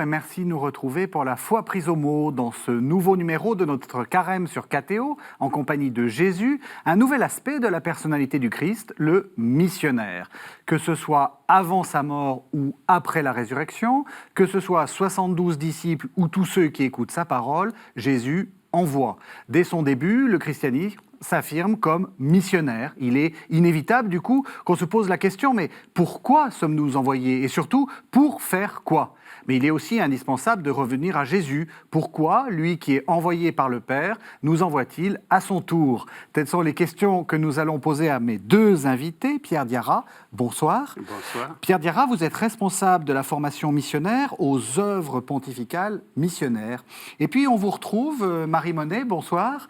et merci de nous retrouver pour la foi prise au mot dans ce nouveau numéro de notre carême sur KTO en compagnie de Jésus, un nouvel aspect de la personnalité du Christ, le missionnaire. Que ce soit avant sa mort ou après la résurrection, que ce soit 72 disciples ou tous ceux qui écoutent sa parole, Jésus envoie. Dès son début, le christianisme s'affirme comme missionnaire. Il est inévitable, du coup, qu'on se pose la question, mais pourquoi sommes-nous envoyés? Et surtout, pour faire quoi? Mais il est aussi indispensable de revenir à Jésus. Pourquoi, lui qui est envoyé par le Père, nous envoie-t-il à son tour? Telles sont les questions que nous allons poser à mes deux invités. Pierre Diarra, bonsoir. Bonsoir. Pierre Diarra, vous êtes responsable de la formation missionnaire aux œuvres pontificales missionnaires. Et puis, on vous retrouve, Marie Monet, bonsoir.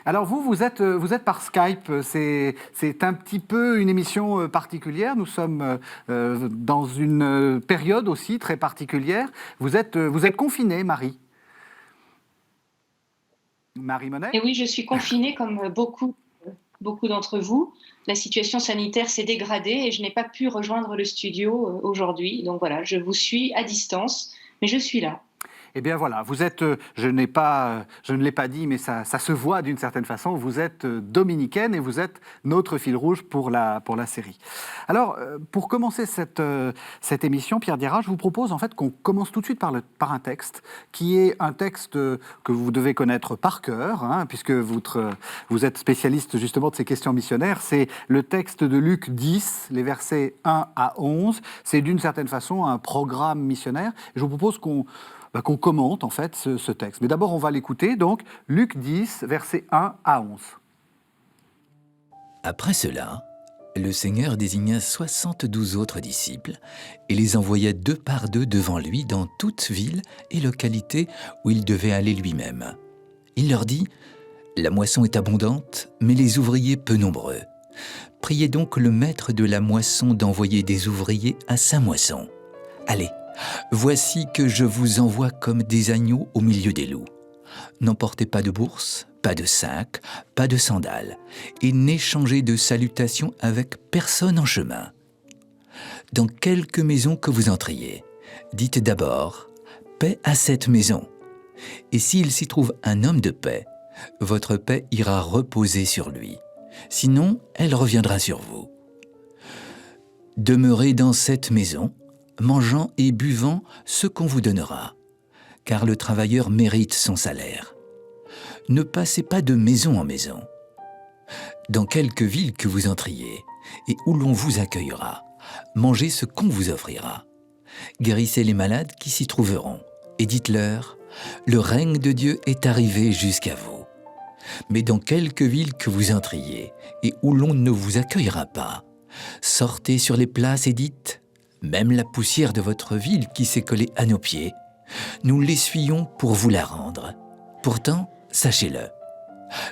Alors vous êtes par Skype, c'est un petit peu une émission particulière, nous sommes dans une période aussi très particulière. Vous êtes confinée, Marie. Marie Monet ? Et oui, je suis confinée comme beaucoup d'entre vous. La situation sanitaire s'est dégradée et je n'ai pas pu rejoindre le studio aujourd'hui. Donc voilà, je vous suis à distance, mais je suis là. Eh bien voilà, vous êtes, je ne l'ai pas dit, mais ça se voit d'une certaine façon, vous êtes dominicaine et vous êtes notre fil rouge pour la série. Alors, pour commencer cette émission, Pierre Diarra, je vous propose en fait qu'on commence tout de suite par un texte, qui est un texte que vous devez connaître par cœur, hein, puisque vous êtes spécialiste justement de ces questions missionnaires. C'est le texte de Luc 10, les versets 1 à 11. C'est d'une certaine façon un programme missionnaire. Et je vous propose qu'on commente en fait ce texte. Mais d'abord, on va l'écouter. Donc, Luc 10, versets 1 à 11. Après cela, le Seigneur désigna 72 autres disciples et les envoya deux par deux devant lui dans toute ville et localité où il devait aller lui-même. Il leur dit : « La moisson est abondante, mais les ouvriers peu nombreux. Priez donc le maître de la moisson d'envoyer des ouvriers à sa moisson. Allez, voici que je vous envoie comme des agneaux au milieu des loups. N'emportez pas de bourse, pas de sac, pas de sandales, et n'échangez de salutations avec personne en chemin. Dans quelque maison que vous entriez, dites d'abord « Paix à cette maison ». Et s'il s'y trouve un homme de paix, votre paix ira reposer sur lui. Sinon, elle reviendra sur vous. Demeurez dans cette maison, mangeant et buvant ce qu'on vous donnera, car le travailleur mérite son salaire. Ne passez pas de maison en maison. Dans quelque ville que vous entriez, et où l'on vous accueillera, mangez ce qu'on vous offrira. Guérissez les malades qui s'y trouveront, et dites-leur : le règne de Dieu est arrivé jusqu'à vous. Mais dans quelque ville que vous entriez, et où l'on ne vous accueillera pas, sortez sur les places et dites : même la poussière de votre ville qui s'est collée à nos pieds, nous l'essuyons pour vous la rendre. Pourtant, sachez-le,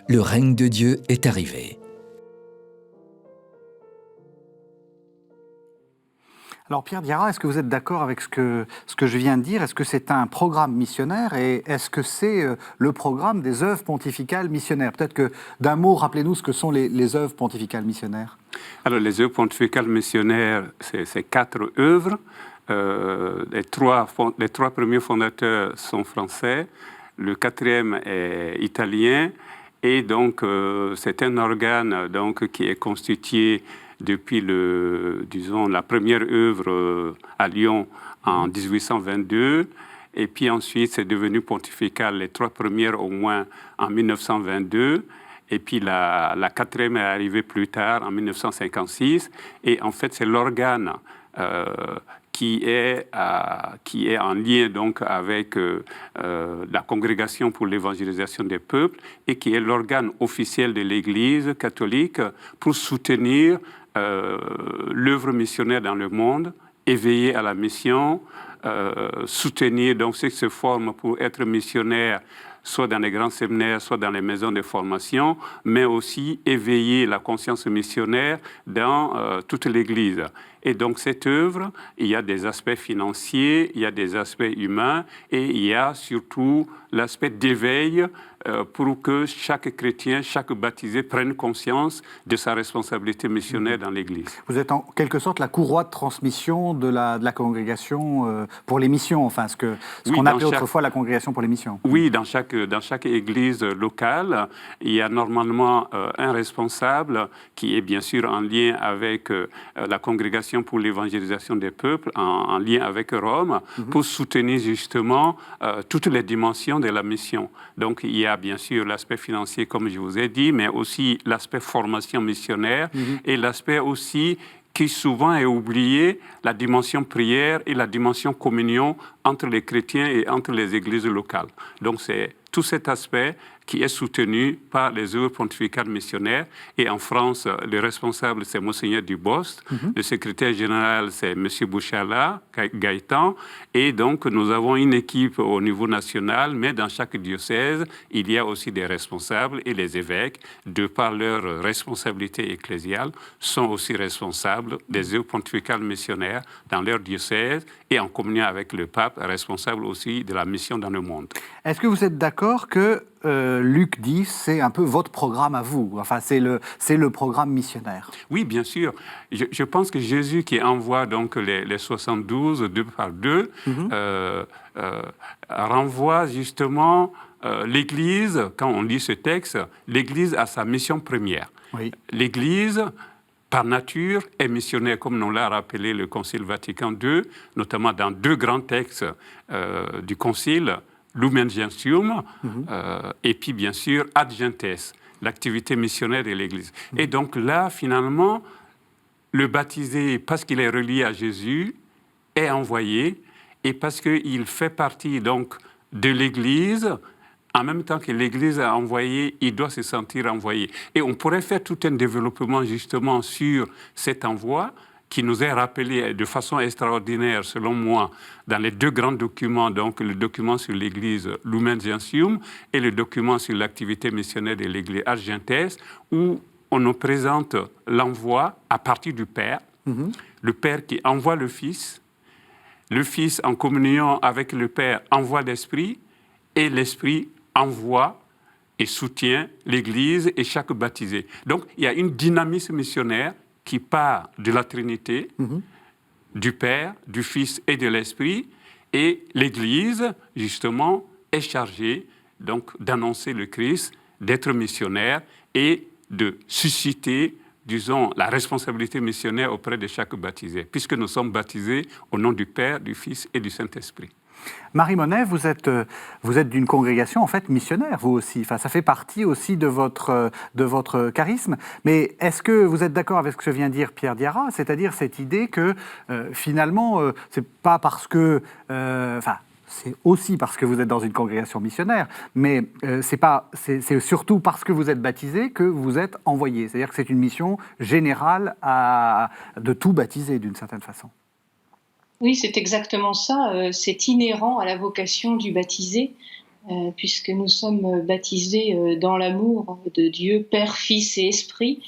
le règne de Dieu est arrivé. Alors Pierre Diarra, est-ce que vous êtes d'accord avec ce que je viens de dire? Est-ce que c'est un programme missionnaire et est-ce que c'est le programme des œuvres pontificales missionnaires? Peut-être que d'un mot, rappelez-nous ce que sont les œuvres pontificales missionnaires. Alors, les œuvres pontificales missionnaires, c'est 4 œuvres. Les trois premiers fondateurs sont français, le 4e est italien, et donc c'est un organe donc, qui est constitué depuis la première œuvre à Lyon en 1822, et puis ensuite c'est devenu pontifical, les 3 premières au moins en 1922, et puis la 4e est arrivée plus tard en 1956, et en fait c'est l'organe qui est en lien donc avec la Congrégation pour l'évangélisation des peuples et qui est l'organe officiel de l'Église catholique pour soutenir l'œuvre missionnaire dans le monde, éveiller à la mission, soutenir donc ceux qui se forment pour être missionnaires, soit dans les grands séminaires, soit dans les maisons de formation, mais aussi éveiller la conscience missionnaire dans toute l'Église. Et donc cette œuvre, il y a des aspects financiers, il y a des aspects humains, et il y a surtout l'aspect d'éveil pour que chaque chrétien, chaque baptisé prenne conscience de sa responsabilité missionnaire dans l'Église. Vous êtes en quelque sorte la courroie de transmission de la congrégation pour les missions, enfin ce qu'on appelait autrefois la congrégation pour les missions. Oui, dans chaque église locale, il y a normalement un responsable qui est bien sûr en lien avec la congrégation pour l'évangélisation des peuples, en lien avec Rome, pour soutenir justement toutes les dimensions de la mission. Donc il y a bien sûr l'aspect financier, comme je vous ai dit, mais aussi l'aspect formation missionnaire et l'aspect aussi qui souvent est oublié, la dimension prière et la dimension communion entre les chrétiens et entre les églises locales. Donc c'est tout cet aspect qui est soutenu par les œuvres pontificales missionnaires. Et en France, le responsable, c'est Monseigneur Dubost. Le secrétaire général, c'est M. Bouchala, Gaëtan. Et donc, nous avons une équipe au niveau national, mais dans chaque diocèse, il y a aussi des responsables. Et les évêques, de par leur responsabilité ecclésiale, sont aussi responsables des œuvres pontificales missionnaires dans leur diocèse et en communion avec le pape, responsable aussi de la mission dans le monde. Est-ce que vous êtes d'accord que Luc 10, c'est un peu votre programme à vous, enfin c'est le programme missionnaire? Oui, bien sûr. Je pense que Jésus qui envoie donc les 72 deux par deux renvoie justement l'Église, quand on lit ce texte, l'Église a sa mission première. Oui. L'Église, par nature, est missionnaire, comme nous l'a rappelé le Concile Vatican II, notamment dans deux grands textes du Concile, Lumen Gentium, et puis bien sûr Ad Gentes, l'activité missionnaire de l'Église. Et donc là, finalement, le baptisé, parce qu'il est relié à Jésus, est envoyé, et parce qu'il fait partie donc de l'Église, en même temps que l'Église a envoyé, il doit se sentir envoyé. Et on pourrait faire tout un développement justement sur cet envoi, qui nous est rappelé de façon extraordinaire, selon moi, dans les deux grands documents, donc le document sur l'Église Lumen Gentium et le document sur l'activité missionnaire de l'Église Ad Gentes, où on nous présente l'envoi à partir du Père, le Père qui envoie le Fils en communion avec le Père envoie l'Esprit, et l'Esprit envoie et soutient l'Église et chaque baptisé. Donc il y a une dynamisme missionnaire qui part de la Trinité, du Père, du Fils et de l'Esprit, et l'Église, justement, est chargée donc d'annoncer le Christ, d'être missionnaire et de susciter, disons, la responsabilité missionnaire auprès de chaque baptisé, puisque nous sommes baptisés au nom du Père, du Fils et du Saint-Esprit. Marie Monet, vous êtes d'une congrégation en fait missionnaire, vous aussi. Enfin, ça fait partie aussi de votre charisme. Mais est-ce que vous êtes d'accord avec ce que vient de dire Pierre Diarra, c'est-à-dire cette idée que finalement, c'est pas parce que, c'est aussi parce que vous êtes dans une congrégation missionnaire, mais c'est surtout parce que vous êtes baptisé que vous êtes envoyé. C'est-à-dire que c'est une mission générale de tout baptiser d'une certaine façon. Oui, c'est exactement ça. C'est inhérent à la vocation du baptisé, puisque nous sommes baptisés dans l'amour de Dieu, Père, Fils et Esprit.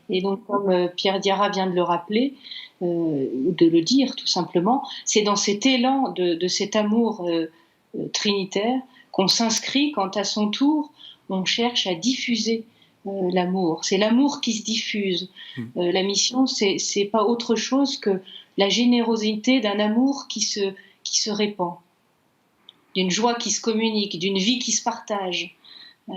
Et donc, comme Pierre Diarra vient de le rappeler, ou de le dire tout simplement, c'est dans cet élan de cet amour trinitaire qu'on s'inscrit quand, à son tour, on cherche à diffuser l'amour. C'est l'amour qui se diffuse. La mission, c'est pas autre chose que la générosité d'un amour qui se répand, d'une joie qui se communique, d'une vie qui se partage,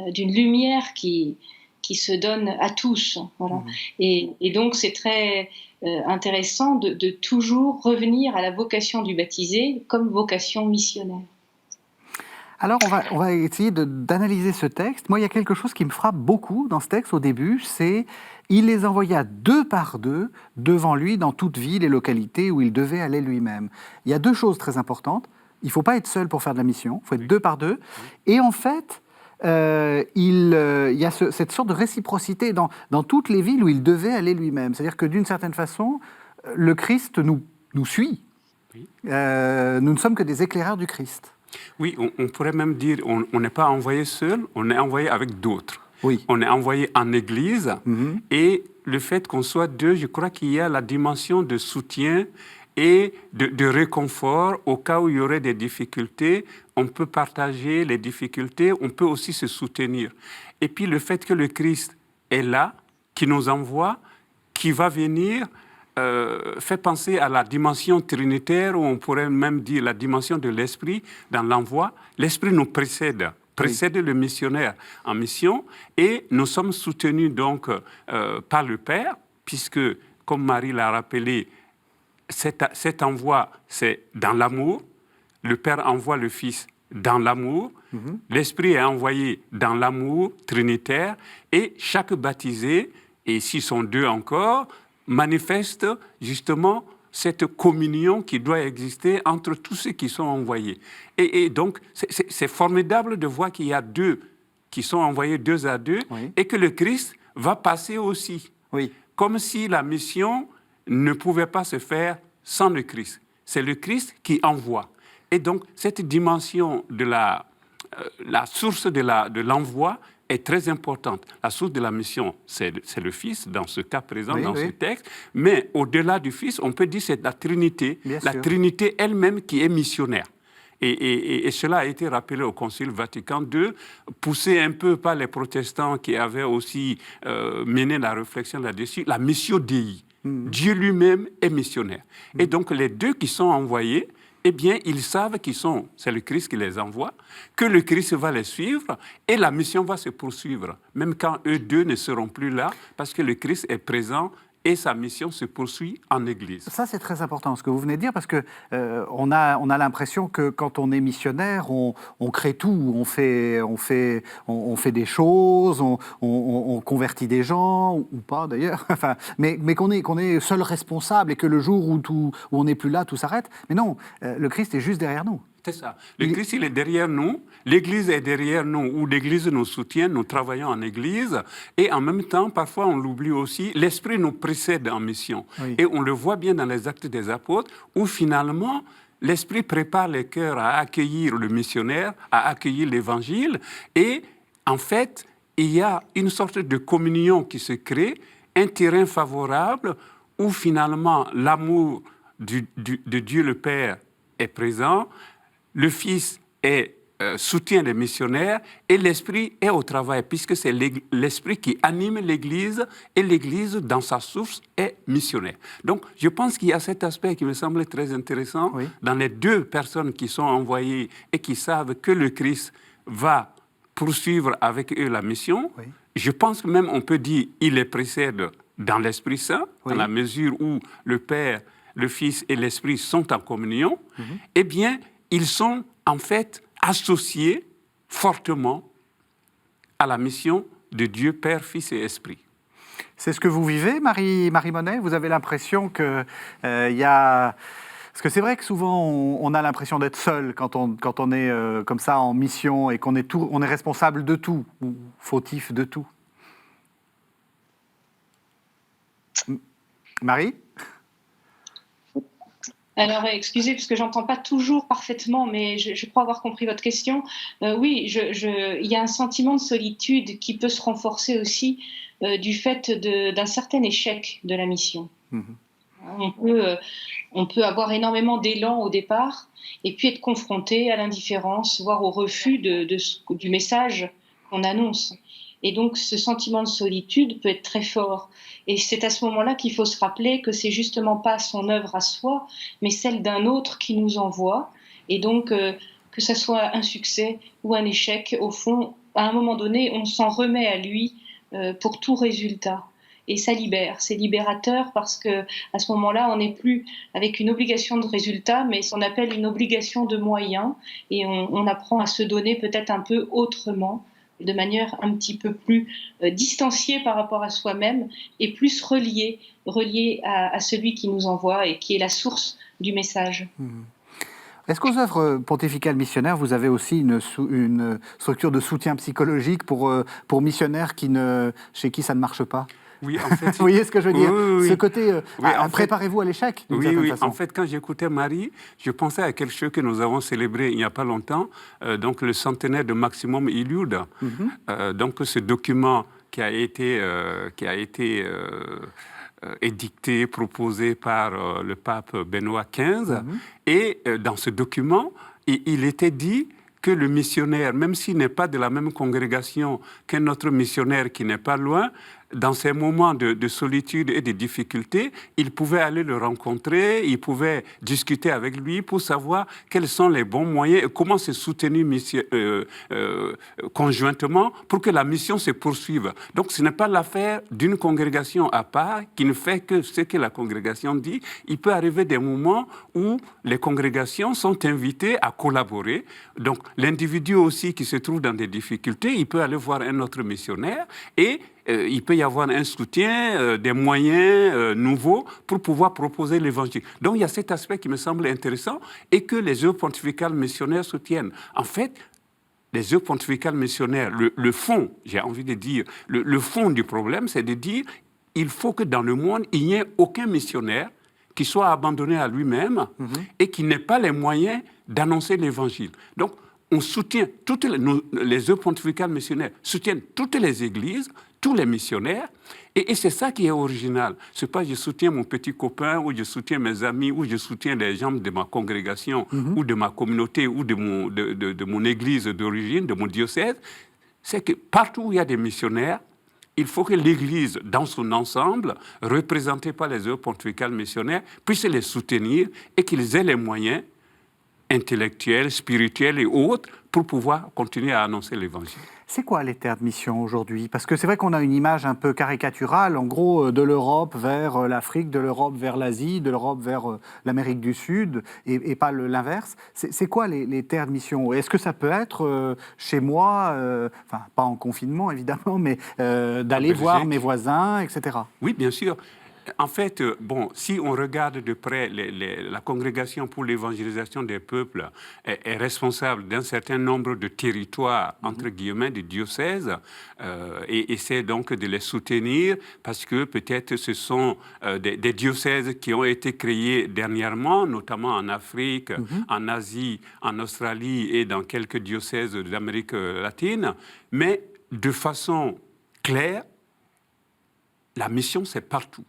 d'une lumière qui se donne à tous. Voilà. Et donc c'est très intéressant de toujours revenir à la vocation du baptisé comme vocation missionnaire. Alors, on va essayer d'analyser ce texte. Moi, il y a quelque chose qui me frappe beaucoup dans ce texte au début, c'est il les envoya deux par deux devant lui dans toute ville et localité où il devait aller lui-même. Il y a deux choses très importantes. Il ne faut pas être seul pour faire de la mission, il faut être deux par deux. Et en fait, il y a cette sorte de réciprocité dans toutes les villes où il devait aller lui-même. C'est-à-dire que d'une certaine façon, le Christ nous suit. Nous ne sommes que des éclaireurs du Christ. Oui, on pourrait même dire on n'est pas envoyé seul, on est envoyé avec d'autres. Oui. On est envoyé en Église et le fait qu'on soit deux, je crois qu'il y a la dimension de soutien et de réconfort au cas où il y aurait des difficultés. On peut partager les difficultés, on peut aussi se soutenir. Et puis le fait que le Christ est là, qui nous envoie, qui va venir, fait penser à la dimension trinitaire, ou on pourrait même dire la dimension de l'esprit dans l'envoi. L'esprit nous précède le missionnaire en mission, et nous sommes soutenus donc par le Père, puisque, comme Marie l'a rappelé, cet envoi, c'est dans l'amour. Le Père envoie le Fils dans l'amour. L'Esprit est envoyé dans l'amour trinitaire, et chaque baptisé, et s'ils sont deux encore, manifeste justement cette communion qui doit exister entre tous ceux qui sont envoyés. Et donc, c'est formidable de voir qu'il y a deux qui sont envoyés deux à deux, et que le Christ va passer aussi. Comme si la mission ne pouvait pas se faire sans le Christ. C'est le Christ qui envoie. Et donc, cette dimension de la source de l'envoi est très importante. La source de la mission, c'est le Fils, dans ce cas présent, dans ce texte. Mais au-delà du Fils, on peut dire que c'est la Trinité. La Trinité elle-même qui est missionnaire. Et cela a été rappelé au Concile Vatican II, poussé un peu par les protestants qui avaient aussi mené la réflexion là-dessus, la missio Dei. Dieu lui-même est missionnaire. Et donc les deux qui sont envoyés, eh bien, ils savent c'est le Christ qui les envoie, que le Christ va les suivre, et la mission va se poursuivre, même quand eux deux ne seront plus là, parce que le Christ est présent et sa mission se poursuit en Église. Ça, c'est très important, ce que vous venez de dire, parce que on a l'impression que quand on est missionnaire, on crée tout, on fait des choses, on convertit des gens, ou pas d'ailleurs, enfin, mais qu'on est seul responsable, et que le jour où on n'est plus là, tout s'arrête. Mais non, le Christ est juste derrière nous. C'est ça. Le Christ, il est derrière nous, l'Église est derrière nous, ou l'Église nous soutient, nous travaillons en Église, et en même temps, parfois on l'oublie aussi, l'Esprit nous précède en mission. Et on le voit bien dans les Actes des Apôtres, où finalement, l'Esprit prépare les cœurs à accueillir le missionnaire, à accueillir l'Évangile, et en fait, il y a une sorte de communion qui se crée, un terrain favorable, où finalement l'amour de Dieu le Père est présent, le Fils soutient les missionnaires, et l'Esprit est au travail, puisque c'est l'Esprit qui anime l'Église, et l'Église, dans sa source, est missionnaire. Donc, je pense qu'il y a cet aspect qui me semble très intéressant dans les deux personnes qui sont envoyées et qui savent que le Christ va poursuivre avec eux la mission. Je pense que même on peut dire qu'il les précède dans l'Esprit Saint, dans la mesure où le Père, le Fils et l'Esprit sont en communion. Eh bien, ils sont en fait associés fortement à la mission de Dieu, Père, Fils et Esprit. C'est ce que vous vivez, Marie Monet? Vous avez l'impression qu'il y a... Parce que c'est vrai que souvent, on a l'impression d'être seul quand on est comme ça en mission, et qu'on est responsable de tout, ou fautif de tout. Marie? Alors, excusez, parce que j'entends pas toujours parfaitement, mais je crois avoir compris votre question. Oui, il y a un sentiment de solitude qui peut se renforcer aussi du fait d'un certain échec de la mission. On peut avoir énormément d'élan au départ, et puis être confronté à l'indifférence, voire au refus du message qu'on annonce. Et donc, ce sentiment de solitude peut être très fort. Et c'est à ce moment-là qu'il faut se rappeler que c'est justement pas son œuvre à soi, mais celle d'un autre qui nous envoie. Et donc, que ça soit un succès ou un échec, au fond, à un moment donné, on s'en remet à lui pour tout résultat. Et ça libère, c'est libérateur, parce que à ce moment-là, on n'est plus avec une obligation de résultat, mais ce qu'on appelle une obligation de moyens, et on apprend à se donner peut-être un peu autrement, de manière un petit peu plus distanciée par rapport à soi-même, et plus reliée à celui qui nous envoie et qui est la source du message. Est-ce qu'aux œuvres pontificales missionnaires, vous avez aussi une structure de soutien psychologique pour missionnaires chez qui ça ne marche pas? Oui, en fait, vous voyez ce que je veux dire? Oui. Ce côté, préparez-vous à l'échec, d'une certaine façon. En fait, quand j'écoutais Marie, je pensais à quelque chose que nous avons célébré il n'y a pas longtemps, donc le centenaire de Maximum Illud. Donc ce document qui a été édicté, proposé par le pape Benoît XV. Et dans ce document, il était dit que le missionnaire, même s'il n'est pas de la même congrégation qu'un autre missionnaire qui n'est pas loin, dans ces moments de solitude et de difficulté, il pouvait aller le rencontrer, il pouvait discuter avec lui pour savoir quels sont les bons moyens et comment se soutenir conjointement pour que la mission se poursuive. Donc ce n'est pas l'affaire d'une congrégation à part qui ne fait que ce que la congrégation dit. Il peut arriver des moments où les congrégations sont invitées à collaborer. Donc l'individu aussi qui se trouve dans des difficultés, il peut aller voir un autre missionnaire et il peut y avoir un soutien, des moyens nouveaux pour pouvoir proposer l'évangile. Donc il y a cet aspect qui me semble intéressant et que les œuvres pontificales missionnaires soutiennent. En fait, les œuvres pontificales missionnaires, le fond, j'ai envie de dire, le fond du problème, c'est de dire il faut que dans le monde, il n'y ait aucun missionnaire qui soit abandonné à lui-même et qui n'ait pas les moyens d'annoncer l'évangile. Donc, on soutient les œuvres pontificales missionnaires soutiennent toutes les églises, tous les missionnaires, et c'est ça qui est original. Ce n'est pas je soutiens mon petit copain, ou je soutiens mes amis, ou je soutiens les gens de ma congrégation, ou de ma communauté, ou de mon église d'origine, de mon diocèse. C'est que partout où il y a des missionnaires, il faut que l'Église, dans son ensemble, représentée par les œuvres pontificales missionnaires, puisse les soutenir et qu'ils aient les moyens intellectuels, spirituels et autres pour pouvoir continuer à annoncer l'Évangile. C'est quoi les terres de mission aujourd'hui? Parce que c'est vrai qu'on a une image un peu caricaturale, en gros, de l'Europe vers l'Afrique, de l'Europe vers l'Asie, de l'Europe vers l'Amérique du Sud, et pas l'inverse. C'est quoi les terres de mission? Est-ce que ça peut être chez moi, enfin, pas en confinement évidemment, mais d'aller voir mes voisins, etc. Oui, bien sûr. En fait, si on regarde de près, la Congrégation pour l'évangélisation des peuples est responsable d'un certain nombre de territoires, entre guillemets, de diocèses, et essaie donc de les soutenir parce que peut-être ce sont des diocèses qui ont été créés dernièrement, notamment en Afrique, en Asie, en Australie et dans quelques diocèses d'Amérique latine. Mais de façon claire, la mission, c'est partout.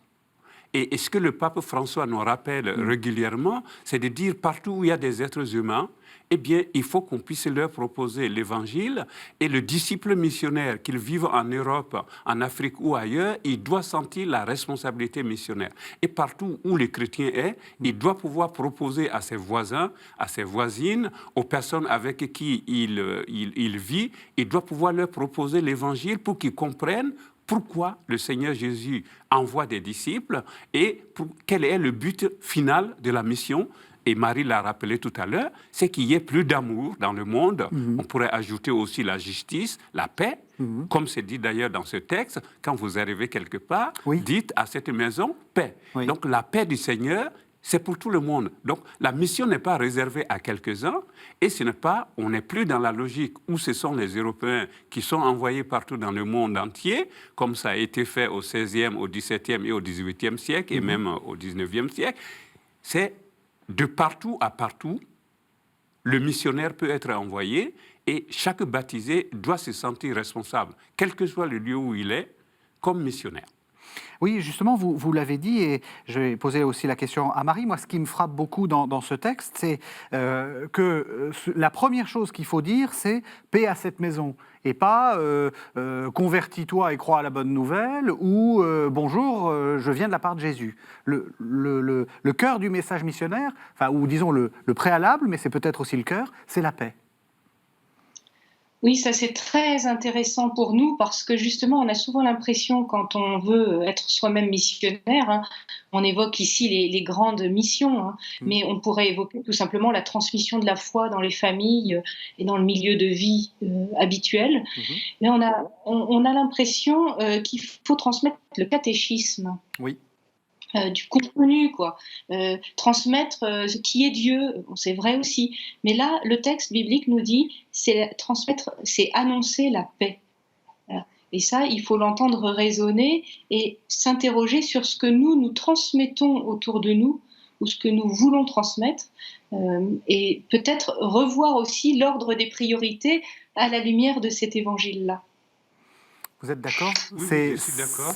Et ce que le pape François nous rappelle régulièrement, c'est de dire partout où il y a des êtres humains, eh bien, il faut qu'on puisse leur proposer l'évangile. Et le disciple missionnaire, qu'il vive en Europe, en Afrique ou ailleurs, il doit sentir la responsabilité missionnaire. Et partout où le chrétien est, il doit pouvoir proposer à ses voisins, à ses voisines, aux personnes avec qui il vit, il doit pouvoir leur proposer l'évangile pour qu'ils comprennent pourquoi le Seigneur Jésus envoie des disciples et quel est le but final de la mission. Et Marie l'a rappelé tout à l'heure, c'est qu'il y ait plus d'amour dans le monde. On pourrait ajouter aussi la justice, la paix, comme c'est dit d'ailleurs dans ce texte. Quand vous arrivez quelque part, dites à cette maison paix. Donc la paix du Seigneur, c'est pour tout le monde. Donc la mission n'est pas réservée à quelques-uns et on n'est plus dans la logique où ce sont les Européens qui sont envoyés partout dans le monde entier, comme ça a été fait au XVIe, au XVIIe et au XVIIIe siècle et même au XIXe siècle. C'est de partout à partout, le missionnaire peut être envoyé et chaque baptisé doit se sentir responsable, quel que soit le lieu où il est, comme missionnaire. Oui, justement, vous l'avez dit, et je vais poser aussi la question à Marie. Moi, ce qui me frappe beaucoup dans ce texte, c'est que la première chose qu'il faut dire, c'est « paix à cette maison ». Et pas convertis-toi et crois à la bonne nouvelle » ou bonjour, je viens de la part de Jésus ». Le cœur du message missionnaire, ou disons le préalable, mais c'est peut-être aussi le cœur, c'est la paix. Oui, ça c'est très intéressant pour nous parce que justement on a souvent l'impression quand on veut être soi-même missionnaire, on évoque ici les grandes missions, mais on pourrait évoquer tout simplement la transmission de la foi dans les familles et dans le milieu de vie habituel. Mais on a l'impression qu'il faut transmettre le catéchisme. Oui. Du contenu, transmettre ce qui est Dieu, c'est vrai aussi. Mais là, le texte biblique nous dit, c'est annoncer la paix. Et ça, il faut l'entendre résonner et s'interroger sur ce que nous transmettons autour de nous, ou ce que nous voulons transmettre, et peut-être revoir aussi l'ordre des priorités à la lumière de cet évangile-là. Vous êtes d'accord? Oui, je suis d'accord.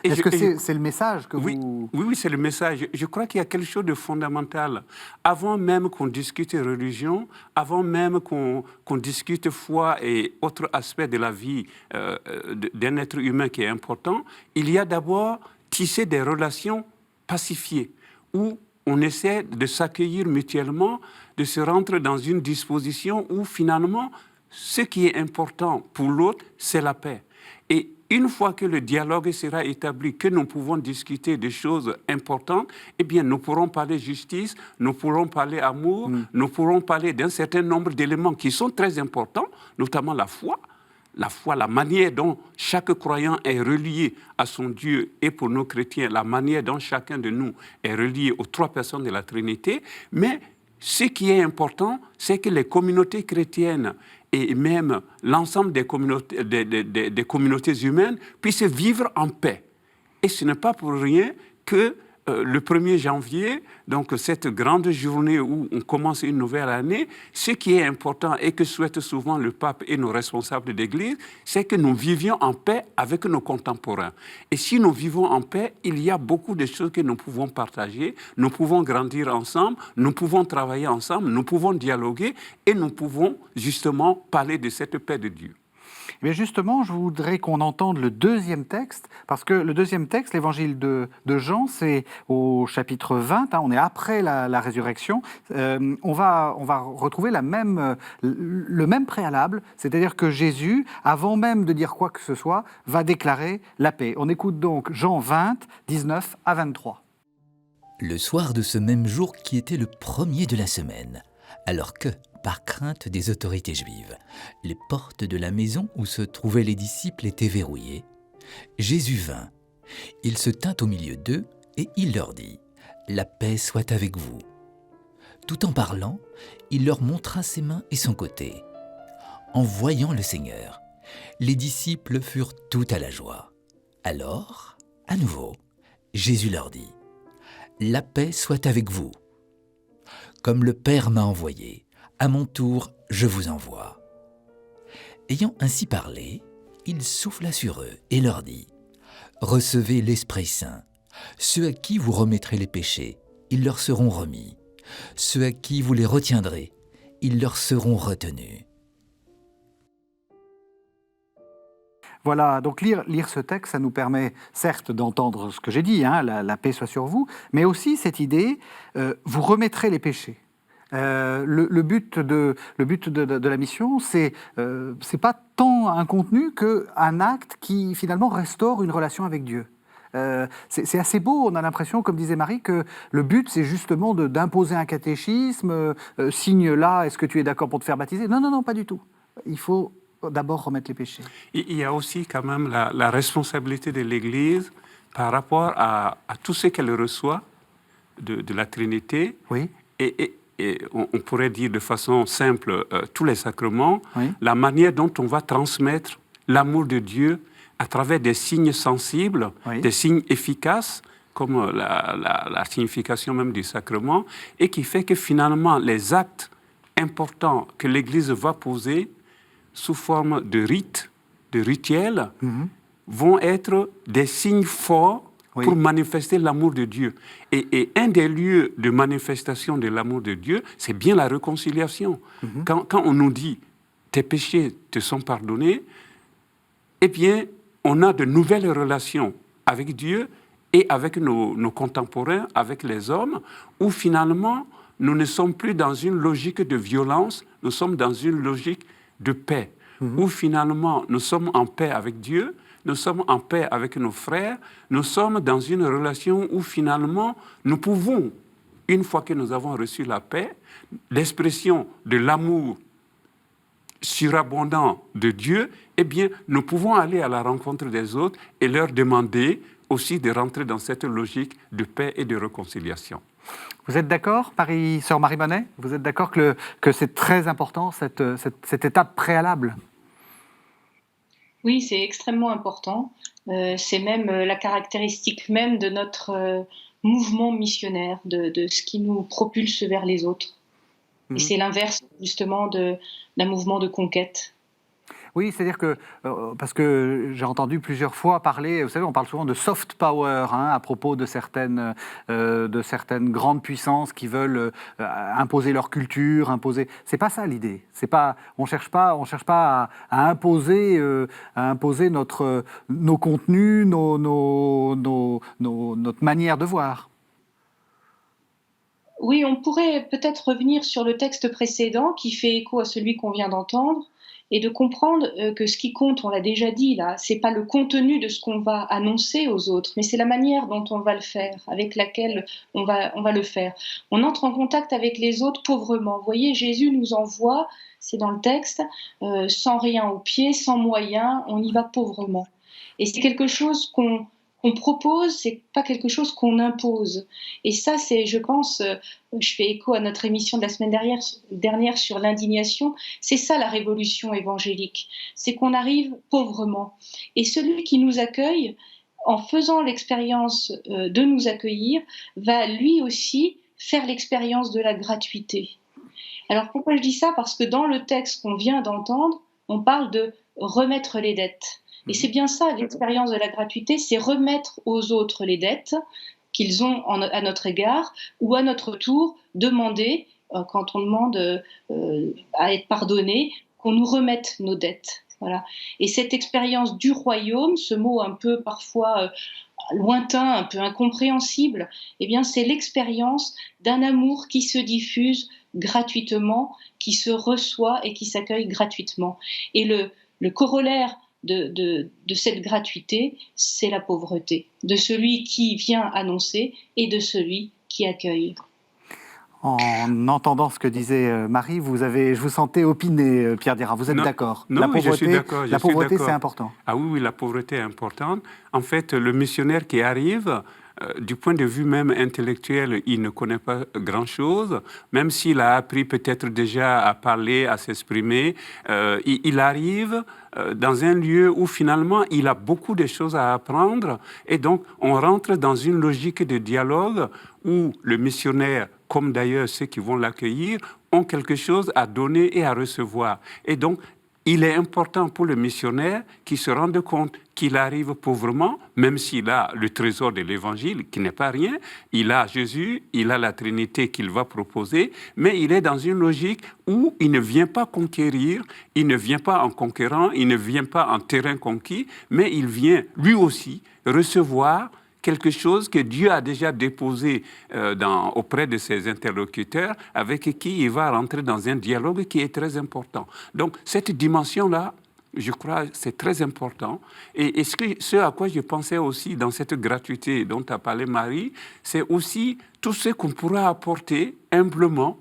Est-ce que c'est le message que oui, vous... Oui, c'est le message. Je crois qu'il y a quelque chose de fondamental. Avant même qu'on discute religion, avant même qu'on discute foi et autres aspects de la vie d'un être humain qui est important, il y a d'abord tisser des relations pacifiées où on essaie de s'accueillir mutuellement, de se rendre dans une disposition où finalement, ce qui est important pour l'autre, c'est la paix. Et une fois que le dialogue sera établi, que nous pouvons discuter des choses importantes, eh bien, nous pourrons parler justice, nous pourrons parler amour, nous pourrons parler d'un certain nombre d'éléments qui sont très importants, notamment la foi, la manière dont chaque croyant est relié à son Dieu, et pour nos chrétiens, la manière dont chacun de nous est relié aux trois personnes de la Trinité. Mais ce qui est important, c'est que les communautés chrétiennes et même l'ensemble des communautés humaines puissent vivre en paix. Et ce n'est pas pour rien que le 1er janvier, donc cette grande journée où on commence une nouvelle année, ce qui est important et que souhaitent souvent le pape et nos responsables d'Église, c'est que nous vivions en paix avec nos contemporains. Et si nous vivons en paix, il y a beaucoup de choses que nous pouvons partager, nous pouvons grandir ensemble, nous pouvons travailler ensemble, nous pouvons dialoguer et nous pouvons justement parler de cette paix de Dieu. Mais justement, je voudrais qu'on entende le deuxième texte, parce que le deuxième texte, l'évangile de Jean, c'est au chapitre 20, on est après la résurrection. On va retrouver le même préalable, c'est-à-dire que Jésus, avant même de dire quoi que ce soit, va déclarer la paix. On écoute donc Jean 20, 19 à 23. Le soir de ce même jour qui était le premier de la semaine, alors que, par crainte des autorités juives, les portes de la maison où se trouvaient les disciples étaient verrouillées, Jésus vint. Il se tint au milieu d'eux et il leur dit « La paix soit avec vous ». Tout en parlant, il leur montra ses mains et son côté. En voyant le Seigneur, les disciples furent tout à la joie. Alors, à nouveau, Jésus leur dit « La paix soit avec vous. Comme le Père m'a envoyé, à mon tour, je vous envoie. » Ayant ainsi parlé, il souffla sur eux et leur dit « Recevez l'Esprit Saint. Ceux à qui vous remettrez les péchés, ils leur seront remis. Ceux à qui vous les retiendrez, ils leur seront retenus. » Voilà, donc lire ce texte, ça nous permet certes d'entendre ce que j'ai dit, la paix soit sur vous, mais aussi cette idée, vous remettrez les péchés. Le but de la mission, c'est pas tant un contenu qu'un acte qui finalement restaure une relation avec Dieu. C'est assez beau, on a l'impression, comme disait Marie, que le but c'est justement d'imposer un catéchisme, signe là, est-ce que tu es d'accord pour te faire baptiser? Non, pas du tout. Il faut d'abord remettre les péchés. Il y a aussi quand même la responsabilité de l'Église par rapport à tout ce qu'elle reçoit de la Trinité. Oui. Et on pourrait dire de façon simple tous les sacrements, oui. La manière dont on va transmettre l'amour de Dieu à travers des signes sensibles, oui. Des signes efficaces, comme la signification même du sacrement, et qui fait que finalement les actes importants que l'Église va poser sous forme de rites, de rituels, vont être des signes forts oui. Pour manifester l'amour de Dieu. Et un des lieux de manifestation de l'amour de Dieu, c'est bien la réconciliation. Quand on nous dit « tes péchés te sont pardonnés », eh bien, on a de nouvelles relations avec Dieu et avec nos contemporains, avec les hommes, où finalement, nous ne sommes plus dans une logique de violence, nous sommes dans une logique de paix, où finalement, nous sommes en paix avec Dieu, nous sommes en paix avec nos frères, nous sommes dans une relation où finalement nous pouvons, une fois que nous avons reçu la paix, l'expression de l'amour surabondant de Dieu, eh bien nous pouvons aller à la rencontre des autres et leur demander aussi de rentrer dans cette logique de paix et de réconciliation. Vous êtes d'accord, Sœur Marie Bonnet? Vous êtes d'accord que c'est très important, cette étape préalable? Oui, c'est extrêmement important. C'est même la caractéristique même de notre mouvement missionnaire, de ce qui nous propulse vers les autres. Et c'est l'inverse, justement, d'un mouvement de conquête. Oui, c'est-à-dire que, parce que j'ai entendu plusieurs fois parler, vous savez, on parle souvent de soft power à propos de certaines grandes puissances qui veulent imposer leur culture, imposer. C'est pas ça l'idée. C'est pas, on cherche pas à imposer nos contenus, notre manière de voir. Oui, on pourrait peut-être revenir sur le texte précédent qui fait écho à celui qu'on vient d'entendre et de comprendre que ce qui compte, on l'a déjà dit là, c'est pas le contenu de ce qu'on va annoncer aux autres, mais c'est la manière dont on va le faire, avec laquelle on va le faire. On entre en contact avec les autres pauvrement. Vous voyez, Jésus nous envoie, c'est dans le texte, sans rien au pied, sans moyens, on y va pauvrement. Et c'est quelque chose qu'on propose, c'est pas quelque chose qu'on impose. Et ça, c'est, je pense, je fais écho à notre émission de la semaine dernière sur l'indignation, c'est ça la révolution évangélique, c'est qu'on arrive pauvrement. Et celui qui nous accueille, en faisant l'expérience de nous accueillir, va lui aussi faire l'expérience de la gratuité. Alors pourquoi je dis ça? Parce que dans le texte qu'on vient d'entendre, on parle de remettre les dettes. Et c'est bien ça, l'expérience de la gratuité, c'est remettre aux autres les dettes qu'ils ont à notre égard, ou à notre tour, demander, quand on demande à être pardonné, qu'on nous remette nos dettes. Voilà. Et cette expérience du royaume, ce mot un peu parfois lointain, un peu incompréhensible, eh bien c'est l'expérience d'un amour qui se diffuse gratuitement, qui se reçoit et qui s'accueille gratuitement. Et le corollaire de cette gratuité, c'est la pauvreté, de celui qui vient annoncer et de celui qui accueille. En entendant ce que disait Marie, je vous sentais opiner, Pierre Dira. Vous êtes d'accord? Non, oui, je suis d'accord. La pauvreté, c'est important. Ah oui, la pauvreté est importante. En fait, le missionnaire qui arrive, du point de vue même intellectuel, il ne connaît pas grand-chose, même s'il a appris peut-être déjà à parler, à s'exprimer. Il arrive dans un lieu où finalement il a beaucoup de choses à apprendre, et donc on rentre dans une logique de dialogue où le missionnaire, comme d'ailleurs ceux qui vont l'accueillir, ont quelque chose à donner et à recevoir. Et donc, il est important pour le missionnaire qu'il se rende compte qu'il arrive pauvrement, même s'il a le trésor de l'Évangile, qui n'est pas rien. Il a Jésus, il a la Trinité qu'il va proposer, mais il est dans une logique où il ne vient pas conquérir, il ne vient pas en conquérant, il ne vient pas en terrain conquis, mais il vient lui aussi recevoir quelque chose que Dieu a déjà déposé auprès de ses interlocuteurs, avec qui il va rentrer dans un dialogue qui est très important. Donc, cette dimension-là, je crois, c'est très important. Et ce à quoi je pensais aussi dans cette gratuité dont a parlé Marie, c'est aussi tout ce qu'on pourra apporter humblement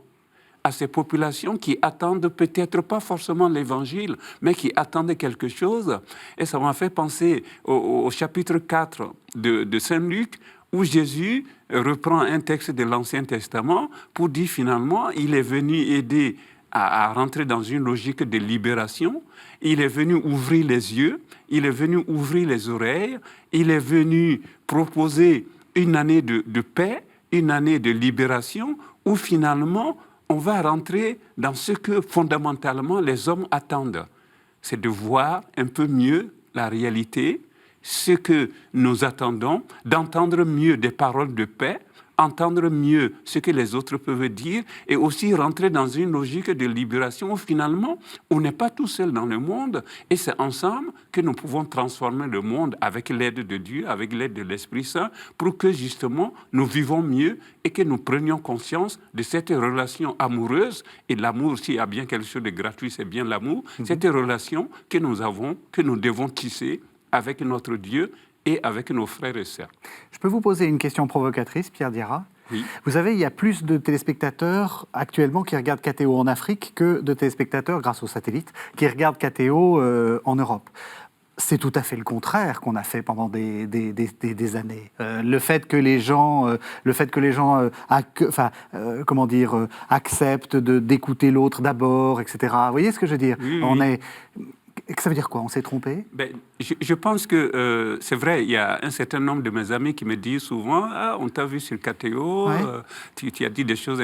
à ces populations qui attendent peut-être pas forcément l'Évangile, mais qui attendent quelque chose. Et ça m'a fait penser au chapitre 4 de Saint Luc, où Jésus reprend un texte de l'Ancien Testament pour dire finalement, il est venu aider à rentrer dans une logique de libération. Il est venu ouvrir les yeux, il est venu ouvrir les oreilles, il est venu proposer une année de paix, une année de libération, où finalement, on va rentrer dans ce que fondamentalement les hommes attendent. C'est de voir un peu mieux la réalité, ce que nous attendons, d'entendre mieux des paroles de paix, entendre mieux ce que les autres peuvent dire et aussi rentrer dans une logique de libération où finalement, on n'est pas tout seul dans le monde et c'est ensemble que nous pouvons transformer le monde avec l'aide de Dieu, avec l'aide de l'Esprit Saint, pour que justement nous vivons mieux et que nous prenions conscience de cette relation amoureuse. Et l'amour, s'il y a bien quelque chose de gratuit, c'est bien l'amour. Cette relation que nous avons, que nous devons tisser avec notre Dieu et avec nos frères et sœurs. Je peux vous poser une question provocatrice, Pierre Dira? Oui. Vous savez, il y a plus de téléspectateurs actuellement qui regardent KTO en Afrique que de téléspectateurs, grâce aux satellites, qui regardent KTO en Europe. C'est tout à fait le contraire qu'on a fait pendant des années. Le fait que les gens, acceptent d'écouter l'autre d'abord, etc. Vous voyez ce que je veux dire? Oui. Ça veut dire quoi? On s'est trompé? Je pense que c'est vrai, il y a un certain nombre de mes amis qui me disent souvent « Ah, on t'a vu sur KTO, ouais. Tu as dit des choses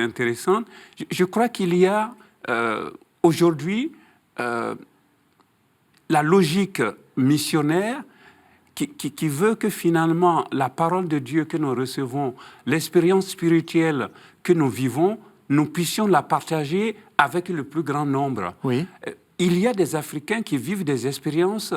la logique missionnaire qui veut que finalement la parole de Dieu que nous recevons, l'expérience spirituelle que nous vivons, nous puissions la partager avec le plus grand nombre. Oui. Il y a des Africains qui vivent des expériences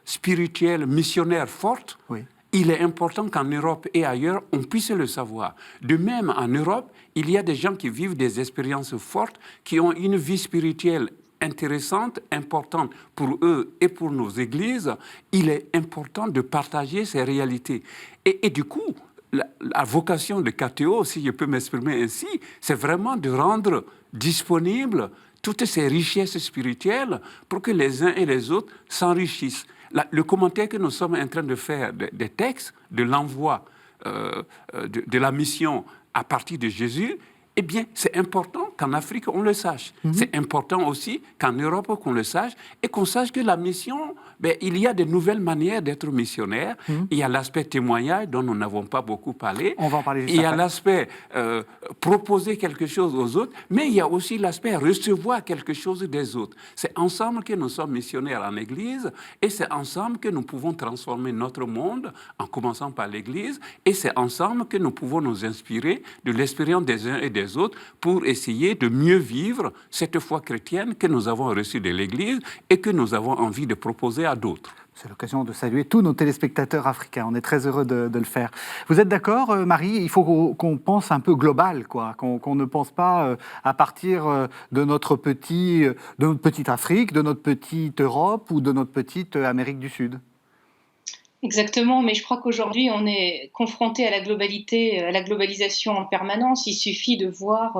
spirituelles, missionnaires fortes. Oui. Il est important qu'en Europe et ailleurs, on puisse le savoir. De même, en Europe, il y a des gens qui vivent des expériences fortes, qui ont une vie spirituelle intéressante, importante pour eux et pour nos églises. Il est important de partager ces réalités. Et du coup, la vocation de KTO, si je peux m'exprimer ainsi, c'est vraiment de rendre disponibles toutes ces richesses spirituelles pour que les uns et les autres s'enrichissent. Le commentaire que nous sommes en train de faire des textes, de l'envoi, de la mission à partir de Jésus, eh bien, c'est important qu'en Afrique, on le sache. C'est important aussi qu'en Europe, qu'on le sache et qu'on sache que la mission, il y a de nouvelles manières d'être missionnaire. Il y a l'aspect témoignage dont nous n'avons pas beaucoup parlé. On va en parler juste Il y a après. l'aspect proposer quelque chose aux autres, mais il y a aussi l'aspect recevoir quelque chose des autres. C'est ensemble que nous sommes missionnaires en Église et c'est ensemble que nous pouvons transformer notre monde en commençant par l'Église et c'est ensemble que nous pouvons nous inspirer de l'expérience des uns et des autres pour essayer de mieux vivre cette foi chrétienne que nous avons reçue de l'Église et que nous avons envie de proposer à d'autres. C'est l'occasion de saluer tous nos téléspectateurs africains. On est très heureux de le faire. Vous êtes d'accord, Marie? Il faut qu'on pense un peu global, quoi. Qu'on ne pense pas à partir de notre petite Afrique, de notre petite Europe ou de notre petite Amérique du Sud. Exactement, mais je crois qu'aujourd'hui, on est confronté à la globalité, à la globalisation en permanence. Il suffit de voir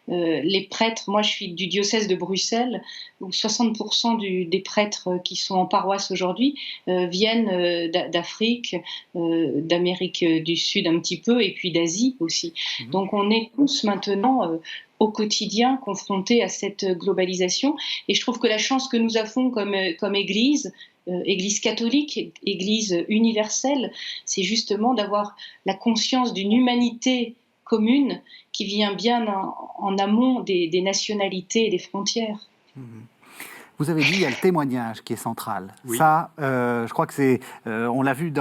les prêtres. Moi, je suis du diocèse de Bruxelles, où 60% des prêtres qui sont en paroisse aujourd'hui viennent d'Afrique, d'Amérique du Sud un petit peu, et puis d'Asie aussi. Donc, on est tous maintenant au quotidien confrontés à cette globalisation. Et je trouve que la chance que nous avons comme Église, Église catholique, Église universelle, c'est justement d'avoir la conscience d'une humanité commune qui vient bien en amont des nationalités et des frontières. Vous avez dit il y a le témoignage qui est central. Oui. Ça, je crois que c'est, on l'a vu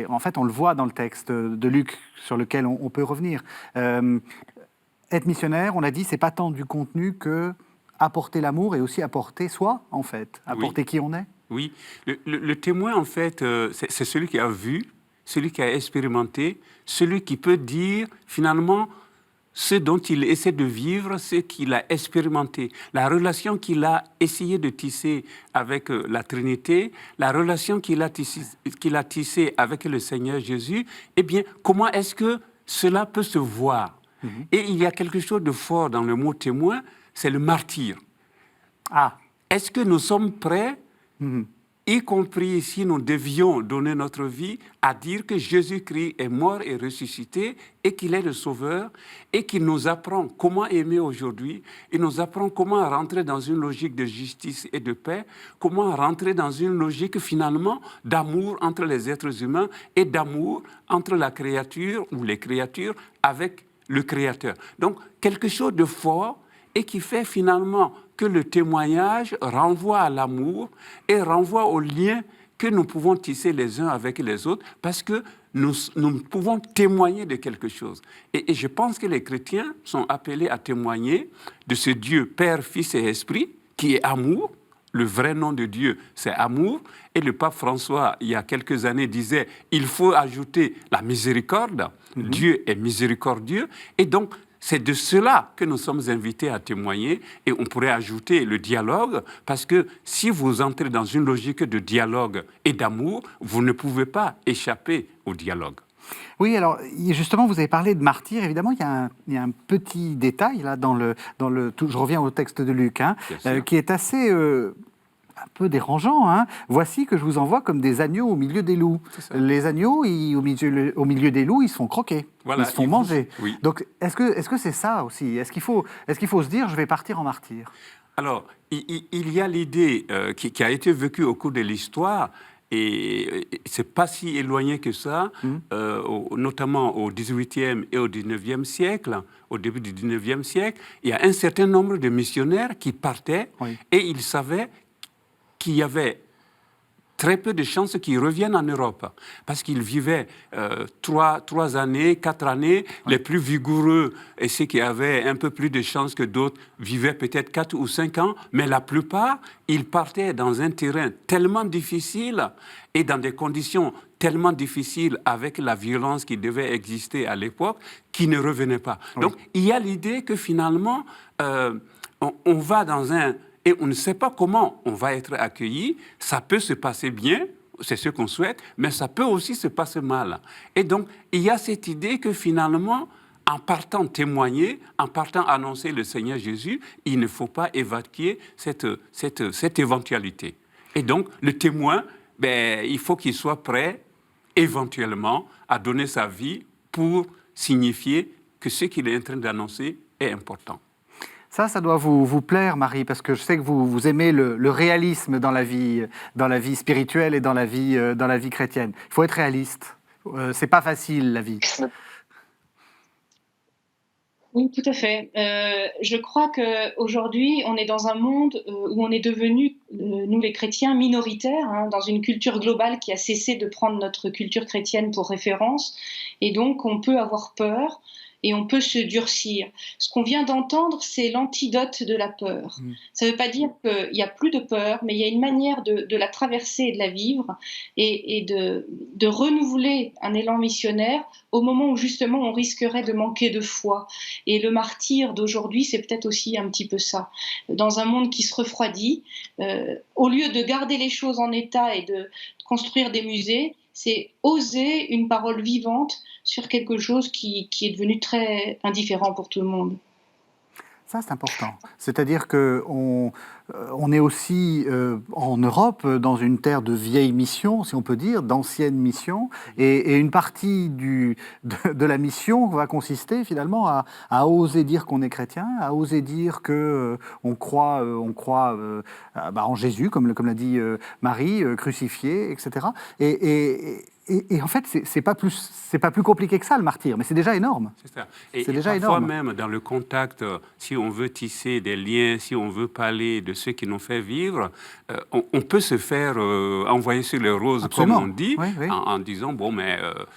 en fait, on le voit dans le texte de Luc sur lequel on peut revenir. Être missionnaire, on l'a dit, c'est pas tant du contenu que apporter l'amour et aussi apporter soi, en fait, apporter qui on est. Oui, le témoin, en fait, c'est celui qui a vu, celui qui a expérimenté, celui qui peut dire, finalement, ce dont il essaie de vivre, ce qu'il a expérimenté, la relation qu'il a essayé de tisser avec la Trinité, la relation qu'il a tissée avec le Seigneur Jésus, eh bien, comment est-ce que cela peut se voir? Et il y a quelque chose de fort dans le mot témoin, c'est le martyr. Ah. Est-ce que nous sommes prêts, y compris si nous devions donner notre vie, à dire que Jésus-Christ est mort et ressuscité et qu'il est le Sauveur et qu'il nous apprend comment aimer aujourd'hui, il nous apprend comment rentrer dans une logique de justice et de paix, comment rentrer dans une logique finalement d'amour entre les êtres humains et d'amour entre la créature ou les créatures avec le Créateur. Donc, quelque chose de fort et qui fait finalement que le témoignage renvoie à l'amour et renvoie au lien que nous pouvons tisser les uns avec les autres parce que nous pouvons témoigner de quelque chose. Et je pense que les chrétiens sont appelés à témoigner de ce Dieu Père, Fils et Esprit qui est amour. Le vrai nom de Dieu, c'est amour. Et le pape François, il y a quelques années, disait il faut ajouter la miséricorde. Dieu est miséricordieux. Et donc, c'est de cela que nous sommes invités à témoigner et on pourrait ajouter le dialogue parce que si vous entrez dans une logique de dialogue et d'amour, vous ne pouvez pas échapper au dialogue. Oui, alors justement, vous avez parlé de martyr. Évidemment, il y a un petit détail là je reviens au texte de Luc, qui est assez un peu dérangeant. Voici que je vous envoie comme des agneaux au milieu des loups. Les agneaux, au milieu des loups, ils se font croquer, voilà, ils se font manger. Oui. Donc, est-ce que c'est ça aussi? Est-ce qu'il faut se dire, je vais partir en martyr? Alors, il y a l'idée qui a été vécue au cours de l'histoire. Et c'est pas si éloigné que ça, notamment au XVIIIe et au XIXe siècle, au début du XIXe siècle, il y a un certain nombre de missionnaires qui partaient et ils savaient qu'il y avait très peu de chances qu'ils reviennent en Europe, parce qu'ils vivaient 3 années, 4 années, les plus vigoureux et ceux qui avaient un peu plus de chances que d'autres vivaient peut-être 4 ou 5 ans, mais la plupart, ils partaient dans un terrain tellement difficile et dans des conditions tellement difficiles avec la violence qui devait exister à l'époque, qu'ils ne revenaient pas. Oui. Donc, il y a l'idée que finalement, on va dans un... Et on ne sait pas comment on va être accueilli. Ça peut se passer bien, c'est ce qu'on souhaite, mais ça peut aussi se passer mal. Et donc, il y a cette idée que finalement, en partant témoigner, en partant annoncer le Seigneur Jésus, il ne faut pas évacuer cette éventualité. Et donc, le témoin, il faut qu'il soit prêt, éventuellement, à donner sa vie pour signifier que ce qu'il est en train d'annoncer est important. Ça doit vous plaire, Marie, parce que je sais que vous aimez le réalisme dans la vie spirituelle et dans la vie chrétienne. Il faut être réaliste. C'est pas facile, la vie. Oui, tout à fait. Je crois qu'aujourd'hui, on est dans un monde où on est devenu, nous les chrétiens, minoritaires, dans une culture globale qui a cessé de prendre notre culture chrétienne pour référence. Et donc, on peut avoir peur. Et on peut se durcir. Ce qu'on vient d'entendre, c'est l'antidote de la peur. Ça ne veut pas dire qu'il n'y a plus de peur, mais il y a une manière de la traverser et de la vivre et de renouveler un élan missionnaire au moment où justement on risquerait de manquer de foi. Et le martyr d'aujourd'hui, c'est peut-être aussi un petit peu ça. Dans un monde qui se refroidit, au lieu de garder les choses en état et de construire des musées, c'est oser une parole vivante sur quelque chose qui est devenu très indifférent pour tout le monde. Ça, c'est important. C'est-à-dire qu'on est aussi en Europe dans une terre de vieilles missions, si on peut dire, d'anciennes missions, et une partie de la mission va consister finalement à oser dire qu'on est chrétien, à oser dire qu'on croit en Jésus, comme l'a dit Marie, crucifié, etc. Et en fait, c'est pas plus compliqué que ça, le martyr, mais c'est déjà énorme. C'est ça. Et déjà parfois énorme. Même dans le contact, si on veut tisser des liens, si on veut parler de ceux qui nous fait vivre, on peut se faire envoyer sur les roses, Absolument. comme on dit, oui. en disant,